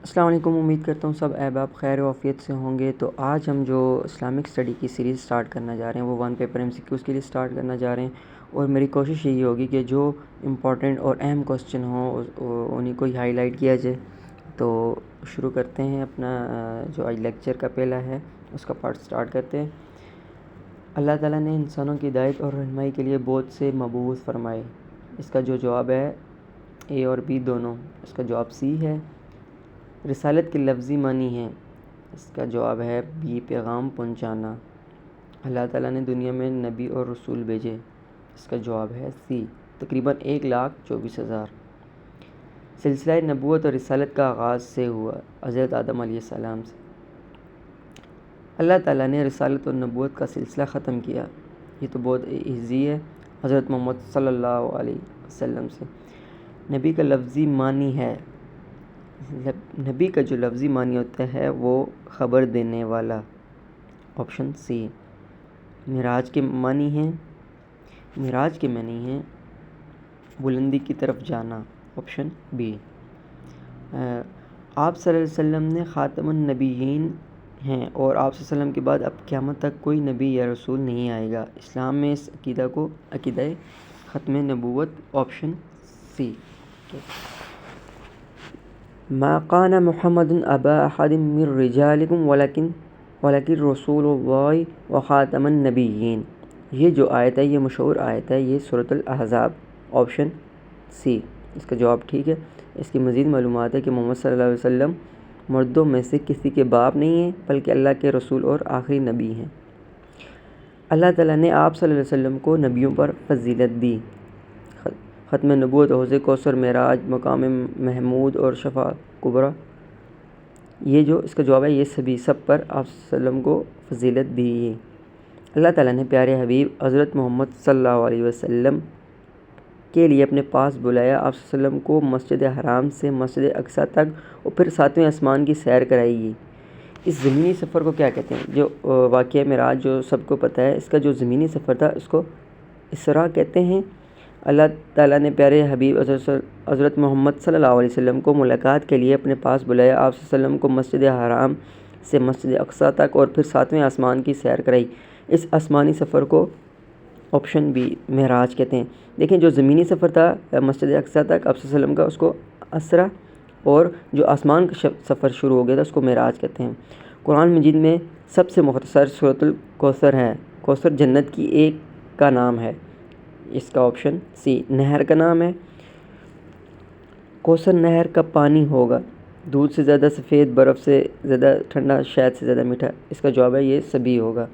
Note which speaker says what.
Speaker 1: السلام علیکم، امید کرتا ہوں سب احباب خیر و عافیت سے ہوں گے۔ تو آج ہم جو اسلامک اسٹڈی کی سیریز سٹارٹ کرنا جا رہے ہیں وہ 1 پیپر MCQs کے لیے سٹارٹ کرنا جا رہے ہیں، اور میری کوشش یہی ہوگی کہ جو امپورٹنٹ اور اہم کوسچن ہوں انہیں کو ہائی لائٹ کیا جائے۔ تو شروع کرتے ہیں اپنا جو آج لیکچر کا پہلا ہے اس کا پارٹ سٹارٹ کرتے ہیں۔ اللہ تعالیٰ نے انسانوں کی ہدایت اور رہنمائی کے لیے بہت سے مبعوث فرمائے۔ اس کا جو جواب ہے اے اور بی دونوں، اس کا جواب سی ہے۔ رسالت کے لفظی معنی ہے، اس کا جواب ہے بی پیغام پہنچانا۔ اللہ تعالیٰ نے دنیا میں نبی اور رسول بھیجے، اس کا جواب ہے سی، تقریباً 1,24,000۔ سلسلہ نبوت اور رسالت کا آغاز سے ہوا، حضرت آدم علیہ السلام سے۔ اللہ تعالیٰ نے رسالت اور نبوت کا سلسلہ ختم کیا، یہ تو بہت ایزی ہے، حضرت محمد صلی اللہ علیہ وسلم سے۔ نبی کا لفظی معنی ہے، نبی کا جو لفظی معنی ہوتا ہے وہ خبر دینے والا، آپشن سی۔ معراج کے معنی ہیں، معراج کے معنی ہیں بلندی کی طرف جانا، آپشن بی۔ آپ صلی اللہ علیہ وسلم نے خاتم النبیین ہیں، اور آپ صلی اللہ علیہ وسلم کے بعد اب قیامت تک کوئی نبی یا رسول نہیں آئے گا۔ اسلام میں اس عقیدہ کو عقیدہ ختم نبوت، آپشن سی۔ ما کان محمد ابا احد من رجالکم ولکن رسول اللہ وخاتم النبیین۔ یہ جو آیت ہے یہ مشہور آیت ہے، یہ سورۃ الاحزاب، آپشن سی اس کا جواب ٹھیک ہے۔ اس کی مزید معلومات ہے کہ محمد صلی اللہ علیہ وسلم مردوں میں سے کسی کے باپ نہیں ہیں، بلکہ اللہ کے رسول اور آخری نبی ہیں۔ اللہ تعالیٰ نے آپ صلی اللہ علیہ وسلم کو نبیوں پر فضیلت دی۔ ختم نبوت، حوض کوثر، معراج، مقام محمود اور شفاعت کبریٰ، یہ جو اس کا جواب ہے یہ سب پر آپ صلی اللہ علیہ وسلم کو فضیلت دی۔ اللہ تعالیٰ نے پیارے حبیب حضرت محمد صلی اللہ علیہ وسلم کے لیے اپنے پاس بلایا۔ آپ صلی اللہ علیہ وسلم کو مسجد حرام سے مسجد اقصیٰ تک اور پھر 7ویں آسمان کی سیر کرائی گئی۔ اس زمینی سفر کو کیا کہتے ہیں؟ جو واقعہ معراج جو سب کو پتہ ہے، اس کا جو زمینی سفر تھا اس کو اسراء کہتے ہیں۔ اللہ تعالیٰ نے پیارے حبیب حضرت محمد صلی اللہ علیہ وسلم کو ملاقات کے لیے اپنے پاس بلایا۔ آپ صلی اللہ علیہ وسلم کو مسجد حرام سے مسجد اقصیٰ تک اور پھر 7ویں آسمان کی سیر کرائی۔ اس آسمانی سفر کو آپشن بی معراج کہتے ہیں۔ دیکھیں جو زمینی سفر تھا مسجد اقصیٰ تک آپ صلی اللہ علیہ وسلم کا، اس کو اسراء، اور جو آسمان کا سفر شروع ہو گیا تھا اس کو معراج کہتے ہیں۔ قرآن مجید میں سب سے مختصر سورۃ الکوثر ہے۔ کوثر جنت کی ایک کا نام ہے، اس کا آپشن سی نہر کا نام ہے۔ کوثر نہر کا پانی ہوگا دودھ سے زیادہ سفید، برف سے زیادہ ٹھنڈا، شہد سے زیادہ میٹھا، اس کا جواب ہے یہ سبھی ہوگا۔